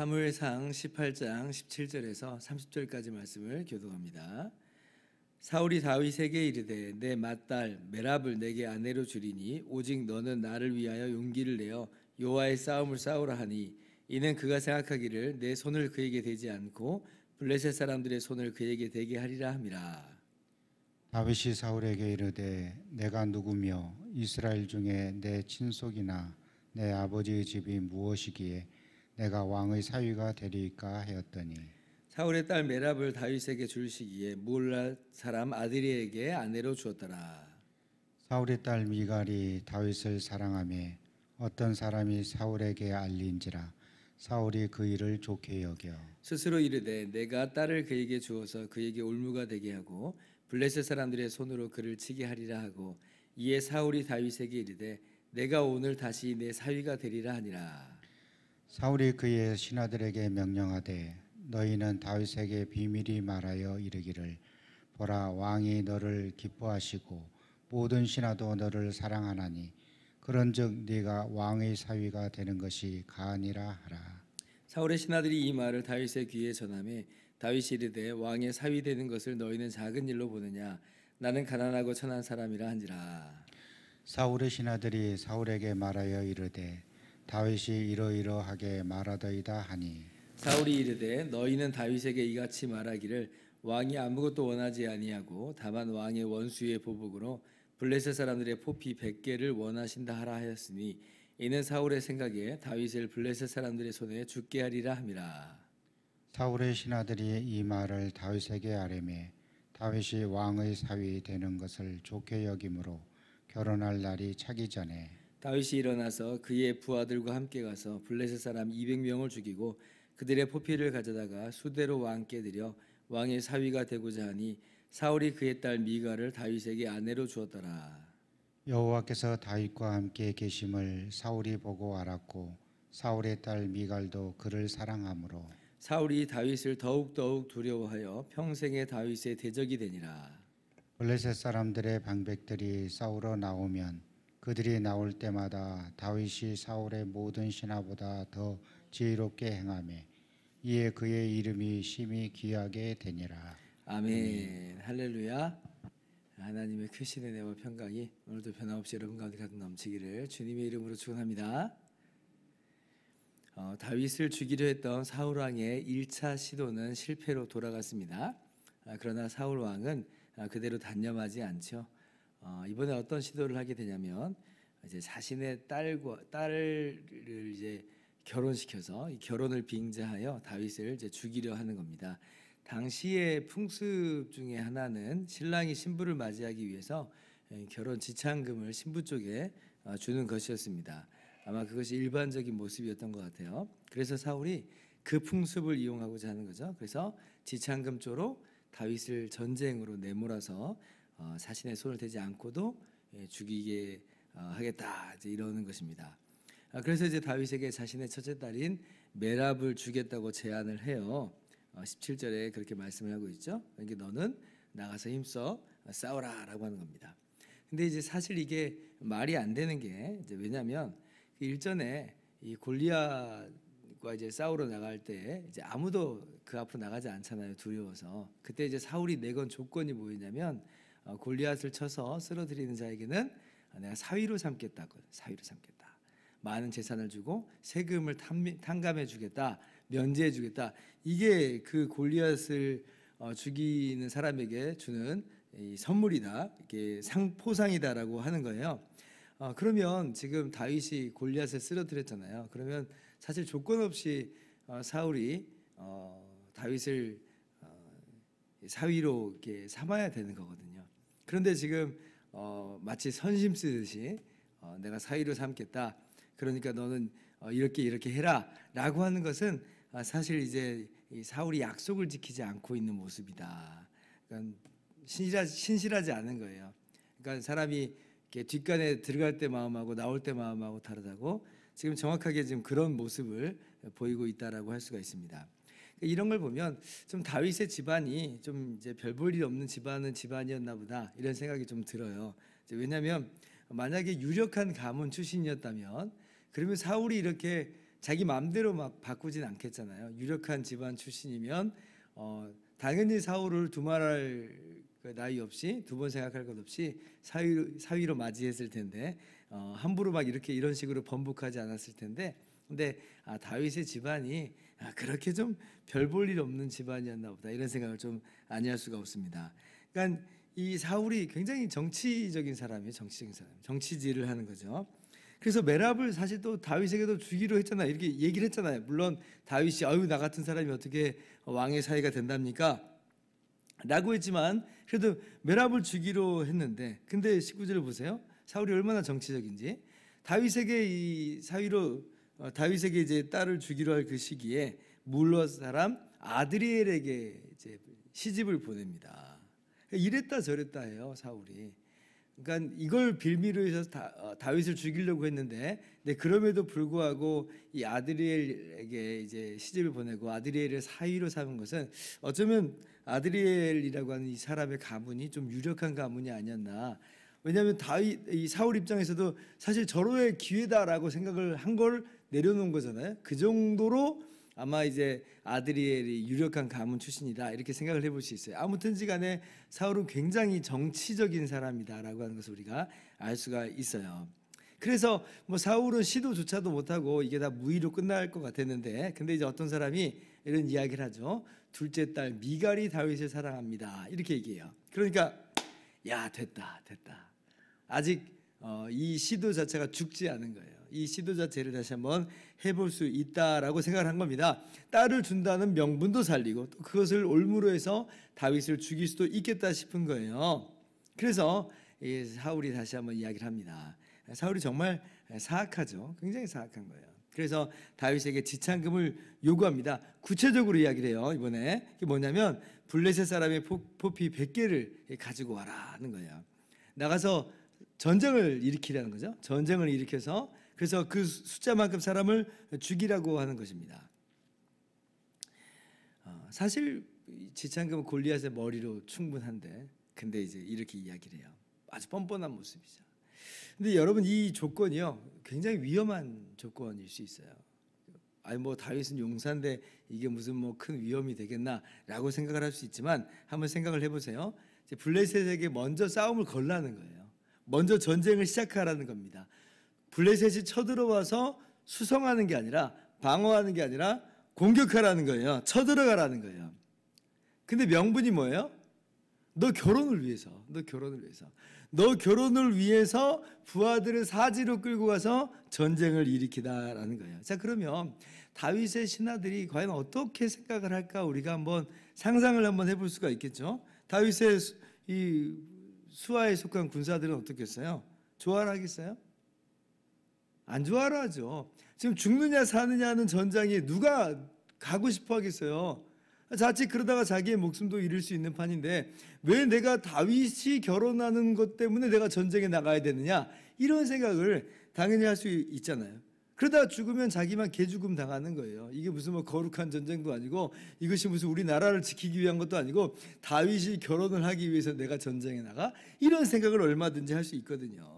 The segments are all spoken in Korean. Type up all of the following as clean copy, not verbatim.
사무엘상 18장 17절에서 30절까지 말씀을 교독합니다. 사울이 다윗에게 이르되 내 맏딸 메랍을 내게 아내로 주리니 오직 너는 나를 위하여 용기를 내어 여호와의 싸움을 싸우라 하니 이는 그가 생각하기를 내 손을 그에게 대지 않고 블레셋 사람들의 손을 그에게 대게 하리라 함이라. 다윗이 사울에게 이르되 내가 누구며 이스라엘 중에 내 친속이나 내 아버지의 집이 무엇이기에 내가 왕의 사위가 되리이까 하였더니 사울의 딸 메랍을 다윗에게 줄시기에 무올라 사람 아드리에게 아내로 주었더라. 사울의 딸 미갈이 다윗을 사랑하며 어떤 사람이 사울에게 알린지라 사울이 그 일을 좋게 여겨 스스로 이르되 내가 딸을 그에게 주어서 그에게 올무가 되게 하고 블레셋 사람들의 손으로 그를 치게 하리라 하고 이에 사울이 다윗에게 이르되 내가 오늘 다시 내 사위가 되리라 하니라. 사울이 그의 신하들에게 명령하되 너희는 다윗에게 비밀히 말하여 이르기를 보라 왕이 너를 기뻐하시고 모든 신하도 너를 사랑하나니 그런즉 네가 왕의 사위가 되는 것이 가하니라 하라. 사울의 신하들이 이 말을 다윗의 귀에 전하매 다윗이 이르되 왕의 사위 되는 것을 너희는 작은 일로 보느냐 나는 가난하고 천한 사람이라 한지라. 사울의 신하들이 사울에게 말하여 이르되 다윗이 이러이러하게 말하더이다 하니 사울이 이르되 너희는 다윗에게 이같이 말하기를 왕이 아무것도 원하지 아니하고 다만 왕의 원수의 보복으로 블레셋 사람들의 포피 100개를 원하신다 하라 하였으니 이는 사울의 생각에 다윗을 블레셋 사람들의 손에 죽게 하리라 함이라. 사울의 신하들이 이 말을 다윗에게 아뢰매 다윗이 왕의 사위 되는 것을 좋게 여김으로 결혼할 날이 차기 전에 다윗이 일어나서 그의 부하들과 함께 가서 블레셋 사람 200명을 죽이고 그들의 포피를 가져다가 수대로 왕께 드려 왕의 사위가 되고자 하니 사울이 그의 딸 미갈을 다윗에게 아내로 주었더라. 여호와께서 다윗과 함께 계심을 사울이 보고 알았고 사울의 딸 미갈도 그를 사랑하므로 사울이 다윗을 더욱더욱 두려워하여 평생에 다윗의 대적이 되니라. 블레셋 사람들의 방백들이 싸우러 나오면 그들이 나올 때마다 다윗이 사울의 모든 신하보다 더 지혜롭게 행하며 이에 그의 이름이 심히 귀하게 되니라. 아멘. 할렐루야. 하나님의 크신 은혜와 평강이 오늘도 변함없이 여러분 가운데 가득 넘치기를 주님의 이름으로 축원합니다. 다윗을 죽이려 했던 사울 왕의 1차 시도는 실패로 돌아갔습니다. 그러나 사울 왕은 그대로 단념하지 않죠. 이번에 어떤 시도를 하게 되냐면 이제 자신의 딸을 이제 결혼시켜서 이 결혼을 빙자하여 다윗을 이제 죽이려 하는 겁니다. 당시의 풍습 중에 하나는 신랑이 신부를 맞이하기 위해서 결혼 지참금을 신부 쪽에 주는 것이었습니다. 아마 그것이 일반적인 모습이었던 것 같아요. 그래서 사울이 그 풍습을 이용하고자 하는 거죠. 그래서 지참금 쪽으로 다윗을 전쟁으로 내몰아서 자신의 손을 대지 않고도 죽이게 하겠다 이제 이러는 것입니다. 그래서 이제 다윗에게 자신의 첫째 딸인 메랍을 주겠다고 제안을 해요. 17절에 그렇게 말씀을 하고 있죠. 그러니까 너는 나가서 힘써 싸워라라고 하는 겁니다. 근데 이제 사실 이게 말이 안 되는 게 이제 왜냐하면 일전에 이 골리앗과 이제 싸우러 나갈 때 이제 아무도 그 앞으로 나가지 않잖아요. 두려워서. 그때 이제 사울이 내건 조건이 뭐였냐면 골리앗을 쳐서 쓰러뜨리는 자에게는 내가 사위로 삼겠다거든. 사위로 삼겠다. 많은 재산을 주고 세금을 탕감해 주겠다. 면제해 주겠다. 이게 그 골리앗을 죽이는 사람에게 주는 이 선물이다. 이게 포상이다라고 하는 거예요. 그러면 지금 다윗이 골리앗을 쓰러뜨렸잖아요. 그러면 사실 조건 없이 사울이 다윗을 사위로 이렇게 삼아야 되는 거거든요. 그런데 지금 마치 선심 쓰듯이 내가 사위로 삼겠다. 그러니까 너는 이렇게 해라라고 하는 것은 사실 이제 사울이 약속을 지키지 않고 있는 모습이다. 그러니까 신실하지 않은 거예요. 그러니까 사람이 이렇게 뒷간에 들어갈 때 마음하고 나올 때 마음하고 다르다고 지금 정확하게 지금 그런 모습을 보이고 있다라고 할 수가 있습니다. 이런 걸 보면 좀 다윗의 집안이 좀 이제 별 볼 일 없는 집안이었나 보다 이런 생각이 좀 들어요. 왜냐하면 만약에 유력한 가문 출신이었다면 그러면 사울이 이렇게 자기 마음대로 막 바꾸진 않겠잖아요. 유력한 집안 출신이면 당연히 사울을 두말할 나위 없이 두 번 생각할 것 없이 사위로 맞이했을 텐데 함부로 막 이런 식으로 번복하지 않았을 텐데, 근데 다윗의 집안이 그렇게 좀 별 볼 일 없는 집안이었나 보다 이런 생각을 좀 아니할 수가 없습니다. 그러니까 이 사울이 굉장히 정치적인 사람이에요. 정치적인 사람, 정치질을 하는 거죠. 그래서 메랍을 사실 또 다윗에게도 주기로 했잖아요. 이렇게 얘기를 했잖아요. 물론 다윗이 아유 나 같은 사람이 어떻게 왕의 사위가 된답니까? 라고 했지만 그래도 메랍을 주기로 했는데, 근데 19절을 보세요. 사울이 얼마나 정치적인지. 다윗에게 이 사위로 다윗에게 이제 딸을 주기로 할 그 시기에 물러 사람 아드리엘에게 이제 시집을 보냅니다. 이랬다 저랬다 해요 사울이. 그러니까 이걸 빌미로 해서 다윗을 죽이려고 했는데, 그럼에도 불구하고 이 아드리엘에게 이제 시집을 보내고 아드리엘을 사위로 삼은 것은 어쩌면 아드리엘이라고 하는 이 사람의 가문이 좀 유력한 가문이 아니었나. 왜냐하면 이 사울 입장에서도 사실 절호의 기회다라고 생각을 한 걸 내려놓은 거잖아요. 그 정도로 아마 이제 아드리엘이 유력한 가문 출신이다 이렇게 생각을 해볼 수 있어요. 아무튼지 간에 사울은 굉장히 정치적인 사람이다라고 하는 것을 우리가 알 수가 있어요. 그래서 뭐 사울은 시도조차도 못하고 이게 다 무의로 끝날 것 같았는데, 근데 이제 어떤 사람이 이런 이야기를 하죠. 둘째 딸 미갈이 다윗을 사랑합니다 이렇게 얘기해요. 그러니까 야 됐다 아직 이 시도 자체가 죽지 않은 거예요. 이 시도 자체를 다시 한번 해볼 수 있다라고 생각을 한 겁니다. 딸을 준다는 명분도 살리고 또 그것을 올무로 해서 다윗을 죽일 수도 있겠다 싶은 거예요. 그래서 이 사울이 다시 한번 이야기를 합니다. 사울이 정말 사악하죠. 굉장히 사악한 거예요. 그래서 다윗에게 지참금을 요구합니다. 구체적으로 이야기를 해요. 이번에 그게 뭐냐면 블레셋 사람의 포피 100개를 가지고 와라는 거예요. 나가서 전쟁을 일으키라는 거죠. 전쟁을 일으켜서 그래서 그 숫자만큼 사람을 죽이라고 하는 것입니다. 사실 지참금은 골리앗의 머리로 충분한데, 근데 이제 이렇게 이야기를 해요. 아주 뻔뻔한 모습이죠. 근데 여러분 이 조건이요 굉장히 위험한 조건일 수 있어요. 아니 뭐 다윗은 용사인데 이게 무슨 뭐 큰 위험이 되겠나라고 생각을 할 수 있지만 한번 생각을 해보세요. 이제 블레셋에게 먼저 싸움을 걸라는 거예요. 먼저 전쟁을 시작하라는 겁니다. 블레셋이 쳐들어와서 수성하는 게 아니라 방어하는 게 아니라 공격하라는 거예요. 쳐들어가라는 거예요. 근데 명분이 뭐예요? 너 결혼을 위해서 너 결혼을 위해서 부하들을 사지로 끌고 가서 전쟁을 일으키다라는 거예요. 자, 그러면 다윗의 신하들이 과연 어떻게 생각을 할까 우리가 한번 상상을 한번 해볼 수가 있겠죠. 다윗의 이 수하에 속한 군사들은 어떻겠어요? 좋아라 하겠어요? 안 좋아라 하죠. 지금 죽느냐 사느냐는 전장에 누가 가고 싶어 하겠어요? 자칫 그러다가 자기의 목숨도 잃을 수 있는 판인데 왜 내가 다윗이 결혼하는 것 때문에 내가 전쟁에 나가야 되느냐, 이런 생각을 당연히 할 수 있잖아요. 그러다가 죽으면 자기만 개죽음 당하는 거예요. 이게 무슨 뭐 거룩한 전쟁도 아니고 이것이 무슨 우리나라를 지키기 위한 것도 아니고 다윗이 결혼을 하기 위해서 내가 전쟁에 나가, 이런 생각을 얼마든지 할 수 있거든요.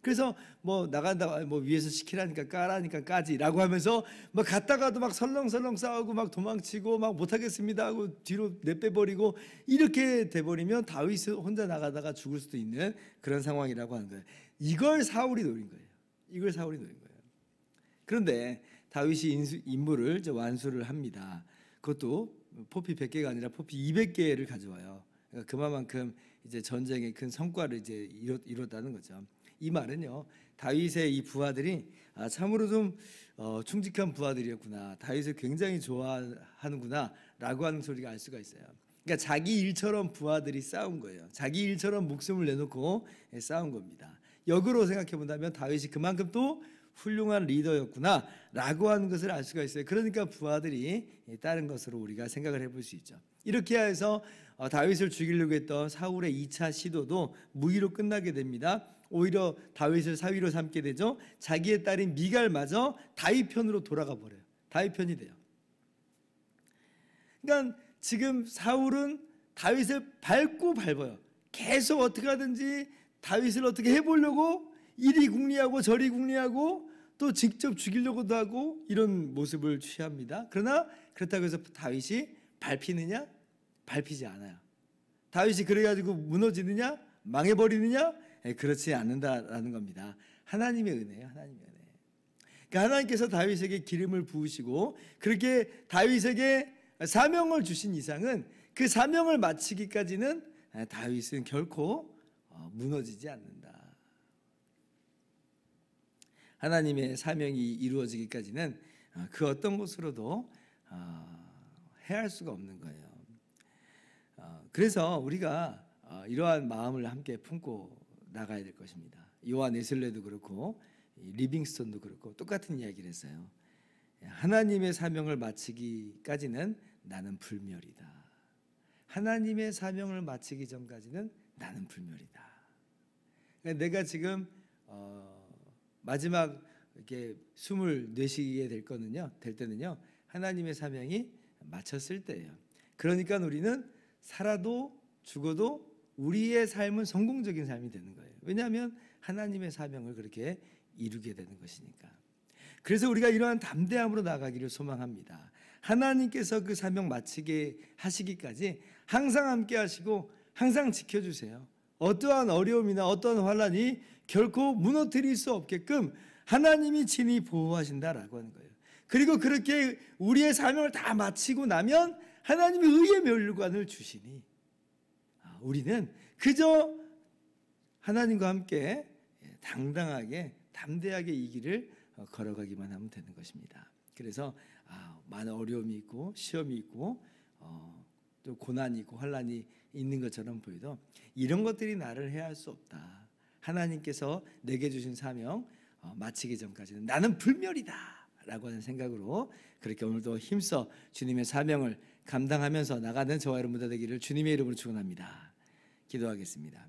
그래서 뭐 나간다, 뭐 위에서 시키라니까 까라니까 까지라고 하면서 막 갔다가도 막 설렁설렁 싸우고 막 도망치고 막 못하겠습니다 하고 뒤로 내빼버리고 이렇게 돼버리면 다윗이 혼자 나가다가 죽을 수도 있는 그런 상황이라고 하는 거예요. 이걸 사울이 노린 거예요. 그런데 다윗이 임무를 완수를 합니다. 그것도 포피 100개가 아니라 포피 200개를 가져와요. 그러니까 그만큼 이제 전쟁의 큰 성과를 이제 이뤘다는 거죠. 이 말은요, 다윗의 이 부하들이 참으로 좀 충직한 부하들이었구나, 다윗을 굉장히 좋아하는구나라고 하는 소리가 알 수가 있어요. 그러니까 자기 일처럼 부하들이 싸운 거예요. 자기 일처럼 목숨을 내놓고 싸운 겁니다. 역으로 생각해 본다면 다윗이 그만큼 또 훌륭한 리더였구나라고 하는 것을 알 수가 있어요. 그러니까 부하들이 따른 것으로 우리가 생각을 해볼 수 있죠. 이렇게 해서 다윗을 죽이려고 했던 사울의 2차 시도도 무의로 끝나게 됩니다. 오히려 다윗을 사위로 삼게 되죠. 자기의 딸인 미갈마저 다윗 편으로 돌아가 버려요. 다윗 편이 돼요. 그러니까 지금 사울은 다윗을 밟고 밟아요. 계속 어떻게 하든지 다윗을 어떻게 해보려고 이리 궁리하고 저리 궁리하고 또 직접 죽이려고도 하고 이런 모습을 취합니다. 그러나 그렇다고 해서 다윗이 밟히느냐? 밟히지 않아요. 다윗이 그래가지고 무너지느냐? 망해버리느냐? 그렇지 않는다라는 겁니다. 하나님의 은혜예요. 하나님의 은혜. 그러니까 하나님께서 다윗에게 기름을 부으시고 그렇게 다윗에게 사명을 주신 이상은 그 사명을 마치기까지는 다윗은 결코 무너지지 않는다. 하나님의 사명이 이루어지기까지는 그 어떤 것으로도 해할 수가 없는 거예요. 그래서 우리가 이러한 마음을 함께 품고 나가야 될 것입니다. 요한 웨슬레도 그렇고 리빙스톤도 그렇고 똑같은 이야기를 했어요. 하나님의 사명을 마치기까지는 나는 불멸이다. 하나님의 사명을 마치기 전까지는 나는 불멸이다. 내가 지금 마지막 이렇게 숨을 내쉬게 될 때는요, 하나님의 사명이 마쳤을 때예요. 그러니까 우리는 살아도 죽어도 우리의 삶은 성공적인 삶이 되는 거예요. 왜냐하면 하나님의 사명을 그렇게 이루게 되는 것이니까. 그래서 우리가 이러한 담대함으로 나가기를 소망합니다. 하나님께서 그 사명 마치게 하시기까지 항상 함께 하시고 항상 지켜주세요. 어떠한 어려움이나 어떠한 환난이 결코 무너뜨릴 수 없게끔 하나님이 친히 보호하신다라고 하는 거예요. 그리고 그렇게 우리의 사명을 다 마치고 나면 하나님이 의의 멸관을 주시니 우리는 그저 하나님과 함께 당당하게 담대하게 이 길을 걸어가기만 하면 되는 것입니다. 그래서 많은 어려움이 있고 시험이 있고 또 고난이 있고 환난이 있는 것처럼 보여도 이런 것들이 나를 해할 수 없다. 하나님께서 내게 주신 사명 마치기 전까지는 나는 불멸이다 라고 하는 생각으로 그렇게 오늘도 힘써 주님의 사명을 감당하면서 나가는 저와 여러분들 되기를 주님의 이름으로 축원합니다. 기도하겠습니다.